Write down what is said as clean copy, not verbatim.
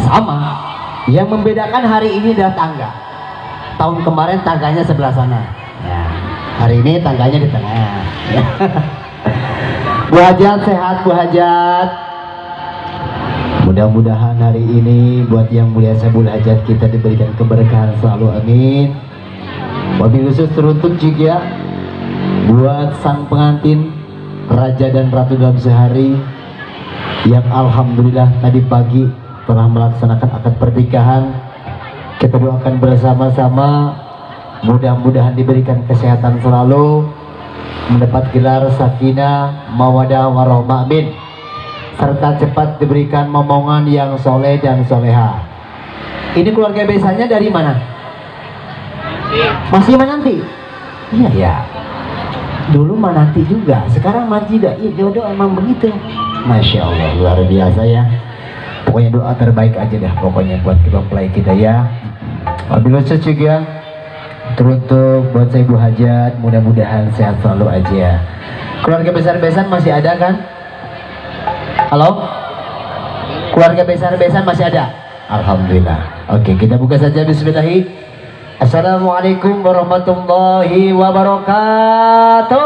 Sama. Yang membedakan hari ini adalah tangga. Tahun kemarin tangganya sebelah sana. Ya. Hari ini tangganya di tengah. Ya. Bu Hajat sehat, Bu Hajat. Mudah-mudahan hari ini buat yang mulia Sabul Hajat kita diberikan keberkahan selalu, amin. Wabil khusus teruntuk juga buat sang pengantin raja dan ratu dalam sehari yang alhamdulillah tadi pagi telah melaksanakan akad pernikahan. Kita doakan bersama-sama mudah-mudahan diberikan kesehatan selalu, mendapat gelar sakinah mawadah warahmah, amin, serta cepat diberikan momongan yang soleh dan soleha. Ini keluarga besarnya dari mana? Masih menanti? Iya ya. Dulu menanti juga, sekarang masih tidak. Iya, jodoh emang begitu. Masya Allah, luar biasa ya. Pokoknya doa terbaik aja dah pokoknya buat kedua mempelai kita ya. Wabil khusus juga teruntuk buat saya Ibu Hajat, mudah-mudahan sehat selalu aja. Keluarga besar besan masih ada kan? Halo? Keluarga besar besan masih ada? Alhamdulillah. Oke, kita buka saja. Bismillahirrahmanirrahim. Assalamualaikum warahmatullahi wabarakatuh.